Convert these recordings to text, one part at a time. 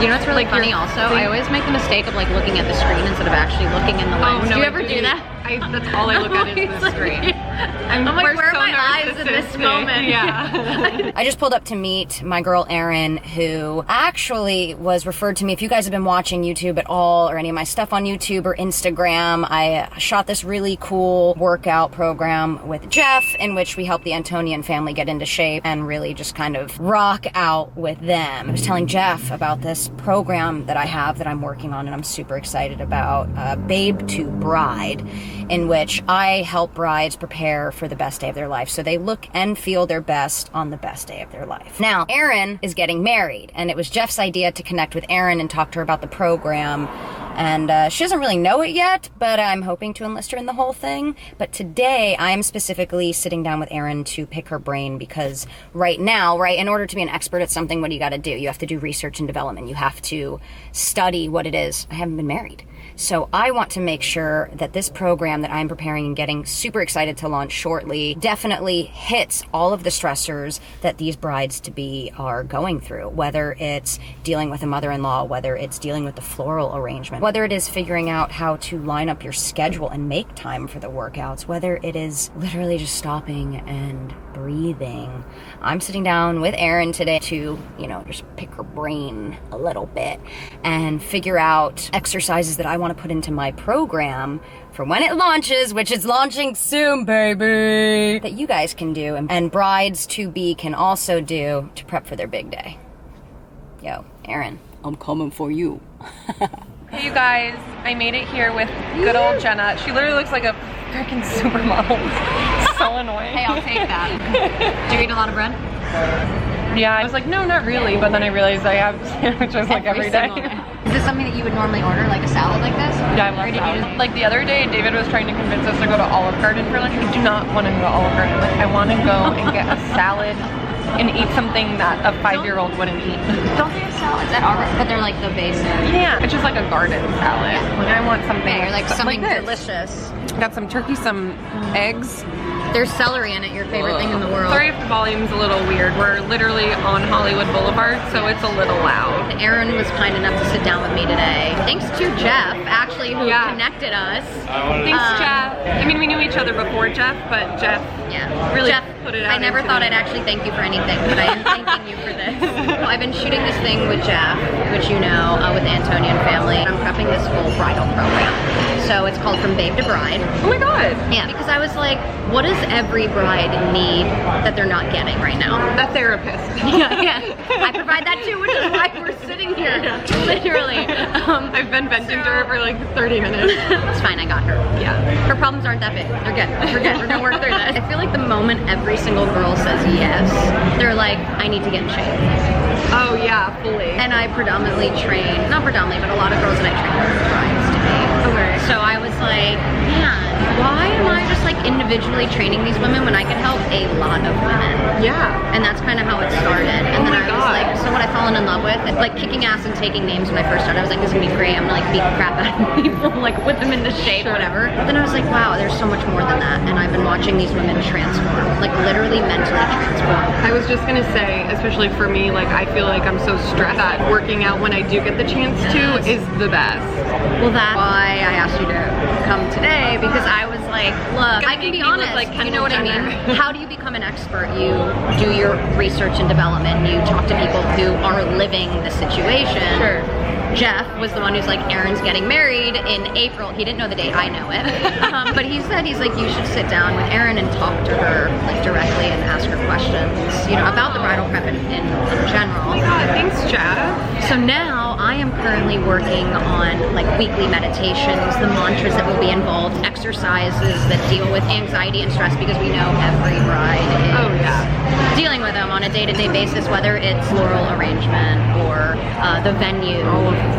You know what's really funny also? I always make the mistake of like looking at the screen instead of actually looking in the lens. Oh, no, do you ever do that? That's all I look at is the screen. I'm like, where are my eyes in this moment? Yeah. I just pulled up to meet my girl Erin, who actually was referred to me. If you guys have been watching YouTube at all, or any of my stuff on YouTube or Instagram, I shot this really cool workout program with Jeff, in which we helped the Antonian family get into shape and really just kind of rock out with them. I was telling Jeff about this program that I have that I'm working on and I'm super excited about, Babe to Bride, in which I help brides prepare for the best day of their life so they look and feel their best on the best day of their life. Now, Erin is getting married, and it was Jeff's idea to connect with Erin and talk to her about the program. And she doesn't really know it yet, but I'm hoping to enlist her in the whole thing. But today, I'm specifically sitting down with Erin to pick her brain, because right now, in order to be an expert at something, what do you got to do? You have to do research and development. You have to study what it is. I haven't been married. So I want to make sure that this program that I'm preparing and getting super excited to launch shortly definitely hits all of the stressors that these brides-to-be are going through, whether it's dealing with a mother-in-law, whether it's dealing with the floral arrangement, whether it is figuring out how to line up your schedule and make time for the workouts, whether it is literally just stopping and breathing. I'm sitting down with Erin today to, just pick her brain a little bit and figure out exercises that I want to put into my program for when it launches, which is launching soon, baby, that you guys can do and brides-to-be can also do to prep for their big day. Yo, Erin, I'm coming for you. Hey you guys, I made it here with good old Jenna. She literally looks like a freaking supermodel. So annoying. Hey, I'll take that. Do you eat a lot of bread? Yeah, I was like, no, not really, but then I realized I have sandwiches like every day. Is this something that you would normally order, like a salad like this? Yeah, I love salad. Like the other day, David was trying to convince us to go to Olive Garden for lunch. I do not want to go to Olive Garden. Like, I want to go and get a salad and eat something that a 5-year-old wouldn't eat. Don't they have salads that are, but they're like the basic? Yeah, it's just like a garden salad. Yeah. Like I want something. Or like something like delicious. Got some turkey, some eggs. There's celery in it, your favorite thing in the world. Sorry if the volume's a little weird. We're literally on Hollywood Boulevard, so it's a little loud. Erin was kind enough to sit down with me today. Thanks to Jeff, actually, who connected us. Thanks, Jeff. I mean, we knew each other before Jeff, but Jeff really put it out. I never thought I'd actually thank you for anything, but I am thanking you for this. Well, I've been shooting this thing with Jeff, which you know, with the Antonian family. I'm prepping this full bridal program. So it's called From Babe to Bride. Oh my god. Yeah, because I was like, what does every bride need that they're not getting right now? A therapist. Yeah. I provide that too, which is why we're sitting here. Literally. I've been venting to her for like 30 minutes. It's fine, I got her. Yeah. Her problems aren't that big. They're good. We're good. We're gonna work through this. I feel like the moment every single girl says yes, they're like, I need to get in shape. Oh yeah, fully. And I predominantly train, not predominantly, but a lot of girls that I train are brides to be. Okay. So I was like, man, why am I just like individually training these women when I can help a lot of women? Yeah. And that's kind of how it started. And then I was like, so what I fell in love with, like kicking ass and taking names when I first started, I was like, this is gonna be great. I'm gonna like beat the crap out of people, like whip them into shape, whatever. But then I was like, wow, there's so much more than that. And I've been watching these women transform, like literally mentally transform. I was just gonna say, especially for me, like I feel like I'm so stressed that working out when I do get the chance to is the best. Well, that's why I asked you to come today, because I was like, look, I can be honest, like, you know what I mean? How do you become an expert? You do your research and development, you talk to people who are living the situation. Sure. Jeff was the one who's like, Erin's getting married in April. He didn't know the date, I know it. But he said, he's like, you should sit down with Erin and talk to her like directly and ask her questions, you know, about the bridal prep in general. Oh my god, thanks, Jeff. So now I am currently working on like weekly meditations, the mantras that will be involved, exercises that deal with anxiety and stress, because we know every bride is dealing with them on a day-to-day basis, whether it's floral arrangement or the venue,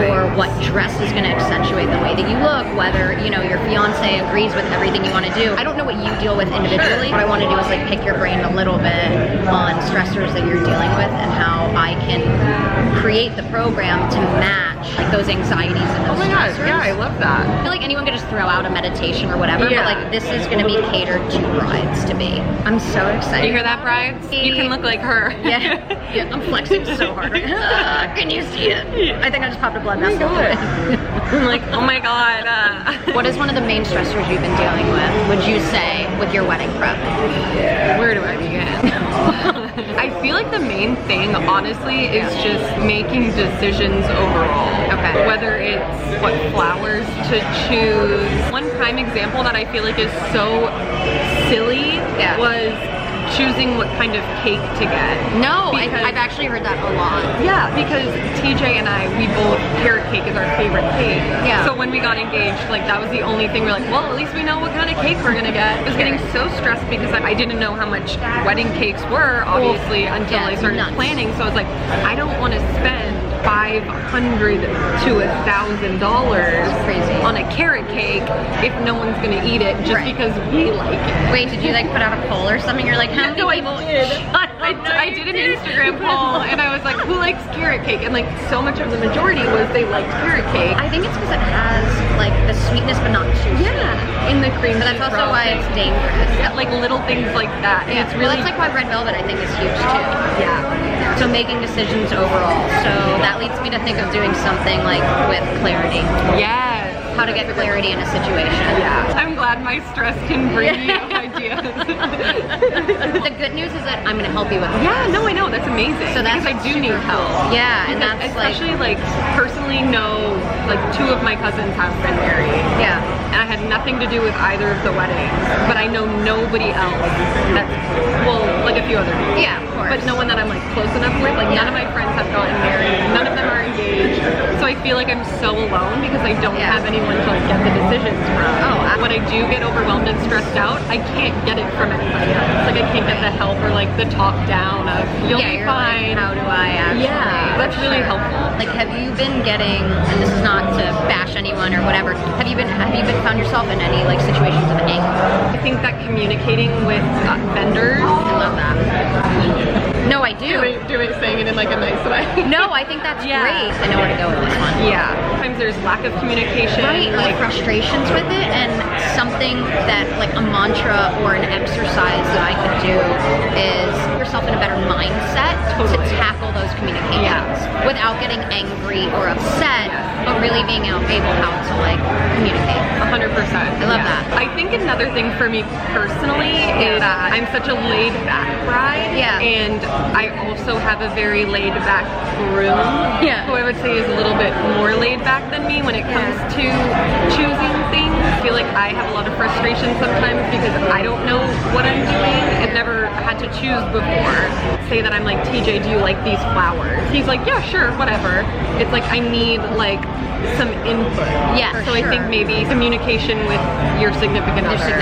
or what dress is going to accentuate the way that you look, whether, you know, your fiance agrees with everything you want to do. I don't know what you deal with individually. What I want to do is like pick your brain a little bit on stressors that you're dealing with and how I can create the program to match like those anxieties and those stressors. Yeah, I love that. I feel like anyone could just throw out a meditation or whatever, but like this is going to be catered to brides to be. I'm so excited. You hear that, brides? You can look like her. Yeah, I'm flexing so hard. Can you see it? I think I just popped a blood vessel. I'm like, oh my god. What is one of the main stressors you've been dealing with, would you say, with your wedding prep? Where do I begin? I feel like the main thing, honestly, is just making decisions overall. Okay. Whether it's what flowers to choose. One prime example that I feel like is so silly was choosing what kind of cake to get. No, I've actually heard that a lot. Yeah, because TJ and I, we both, carrot cake is our favorite cake. Yeah. So when we got engaged, like that was the only thing we're like, well, at least we know what kind of cake we're gonna get. I was getting so stressed because I didn't know how much wedding cakes were, obviously, until I started planning. So I was like, I don't want to spend $500 to $1,000 on a carrot cake if no one's gonna eat it just because we like it. Wait, did you like put out a poll or something? You're like, how many people? I did an Instagram poll and I was like, who likes carrot cake? And like so much of the majority was they liked carrot cake. I think it's because it has like the sweetness but not too sweet. In the cream. But that's also why it's dangerous. Like little things like that. And it's really, well, that's like why red velvet I think is huge too. Yeah. So making decisions overall. So that leads me to think of doing something like with clarity. Yes. How to get clarity in a situation. Yeah. I'm glad my stress can bring me ideas. The good news is that I'm going to help you with it. Yeah, no, I know. That's amazing. So that's because I do need help. Yeah, and because that's especially like personally know like 2 of my cousins have been married. Yeah. And I had nothing to do with either of the weddings, but I know nobody else that's, well, like a few other people. Yeah, of course. But no one that I'm like close enough with. Like none of my friends have gotten married. None of them are engaged. So I feel like I'm so alone because I don't have anyone to like get the decisions from. When I do get overwhelmed and stressed out, I can't get it from anybody else. Like I can't get the help or like the talk down of you'll be fine. Like, how do I actually? Yeah, that's really helpful. Like, have you been getting? And this is not to bash anyone or whatever. Have you been found yourself in any like situations of anger? I think that communicating with vendors. I love that. No, I do. Saying it in like a nice way. No, I think that's great. I know where to go with this one. Yeah. Sometimes there's lack of communication. Right, like frustrations with it, and something that like a mantra or an exercise that I could do is put yourself in a better mindset to tackle those communications without getting angry or upset, but really being able how to like communicate. 100%. I love that. I think another thing for me personally is that I'm such a laid back bride. Yeah. And I also have a very laid back groom. Yeah. Who I would say is a little bit more laid back than me when it comes to choosing things. I feel like I have a lot of frustration sometimes because I don't know what I'm doing. I've never had to choose before. Say that I'm like, TJ, do you like these flowers? He's like, yeah, sure, whatever. It's like I need like some input. Yeah, so I think maybe communication with your significant other.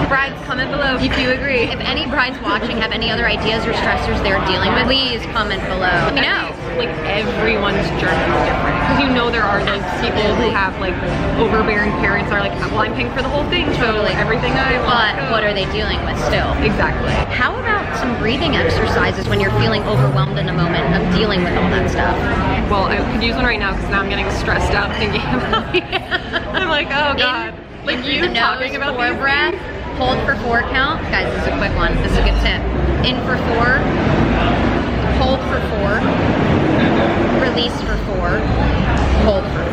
Brides, comment below if you agree. If any brides watching have any other ideas or stressors they're dealing with, please comment below. Let me know. Like everyone's journey is different. Because you know there are those people who have like overbearing parents are like, well, I'm paying for the whole thing, so everything I want. But what are they dealing with still? Exactly. How about some breathing exercises when you're feeling overwhelmed in a moment of dealing with all that stuff? Well, I could use one right now because now I'm getting stressed out thinking about it. I'm like, oh god. Like you talking about these breath. Hold for 4 count. Guys, this is a quick one. This is a good tip. In for 4. Hold for 4. Release for 4. Hold for 4.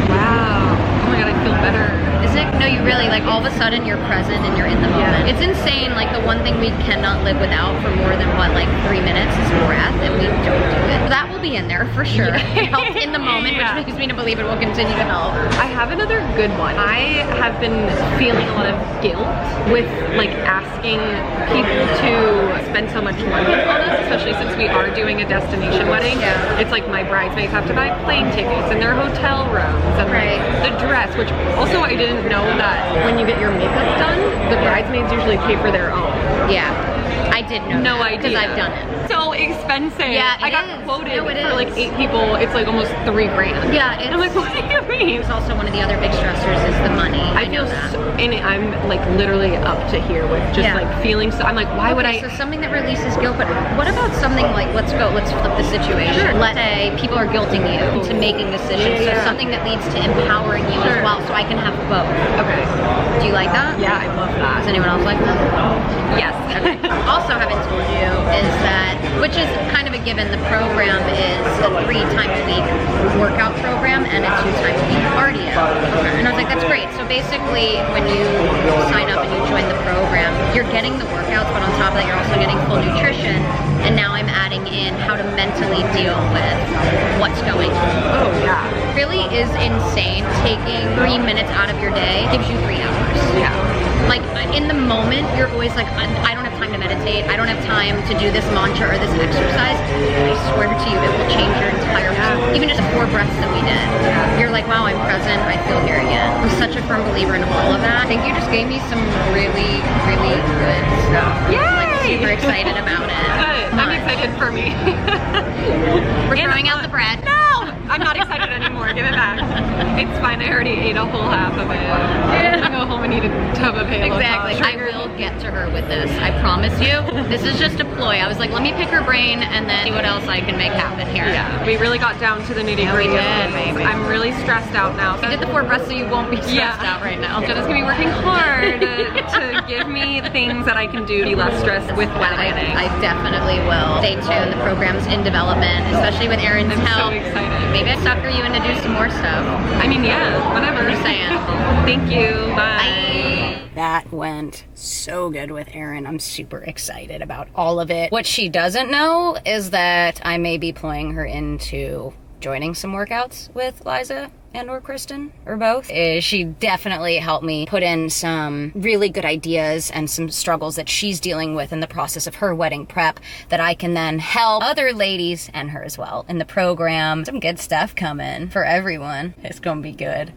Wow. Oh my god, I feel better. Isn't it? No, you really, like, all of a sudden you're present and you're in the moment. It's insane. Like, the one thing we cannot live without for more than, what, like 3 minutes is breath, and we don't do it. That will be in there for sure. It helps in the moment, which makes me to believe it will continue to help. I have another good one. I have been feeling a lot of guilt with, like, asking people to spend so much money on us, especially since we are doing a destination wedding. Yeah. It's like my bridesmaids have to buy plane tickets and their hotel rooms and like the dress, which also I didn't know that when you get your makeup done, the bridesmaids usually pay for their own. Yeah. I did know no that, idea. because I've done it. So expensive. Yeah, I got quoted No, it for like is. 8 people. It's like almost $3,000. Yeah, And I'm like, what do you mean? It's also one of the other big stressors is the money. I know feel that. so, and I'm like literally up to here with just Yeah. like feeling so. I'm like, why would I? So something that releases guilt, but what about something like, let's flip the situation. Sure. Let's say people are guilting you into making decisions, Yeah. so something that leads to empowering you as well, so I can have both. Okay. Do you like that? Yeah, I love that. Does anyone else like that? Yes. Okay. Also haven't told you is that, which is kind of a given, the program is a 3 times a week workout program and a 2 times a week cardio. Okay. And I was like, that's great. So basically, when you sign up and you join the program, you're getting the workouts, but on top of that, you're also getting full nutrition. And now I'm adding in how to mentally deal with what's going on. Oh yeah. Really is insane. Taking 3 minutes out of your day gives you 3 hours. Yeah. Like in the moment, you're always like, I don't have time to meditate. I don't have time to do this mantra or this exercise. I swear to you, it will change your entire life. Even just the 4 breaths that we did. You're like, wow, I'm present. I feel here again. I'm such a firm believer in all of that. I think you just gave me some really, really good stuff. Yay! I'm like super excited about it. Good. I'm excited for me. We're throwing out the bread. No! I'm not excited anymore. Give it back. It's fine. I already ate a whole half of it. I'm gonna go home and eat a tub of Halo Exactly. Top. I will get to her with this. I promise you. This is just a ploy. I was like, let me pick her brain and then see what else I can make happen here. Yeah, we really got down to the nitty gritty. we did, baby. I'm really stressed out now. You did the 4 breaths so you won't be stressed out right now. Jenna's gonna be working hard to give me things that I can do to be less stressed with wedding. I definitely will. Stay tuned. The program's in development, especially with Erin's I'm help. so excited. Maybe I sucker you into do some more stuff. I mean, yeah, whatever. Just saying. Thank you. Bye. That went so good with Erin. I'm super excited about all of it. What she doesn't know is that I may be pulling her into joining some workouts with Liza and or Kristen, or both. She definitely helped me put in some really good ideas and some struggles that she's dealing with in the process of her wedding prep that I can then help other ladies and her as well in the program. Some good stuff coming for everyone. It's gonna be good.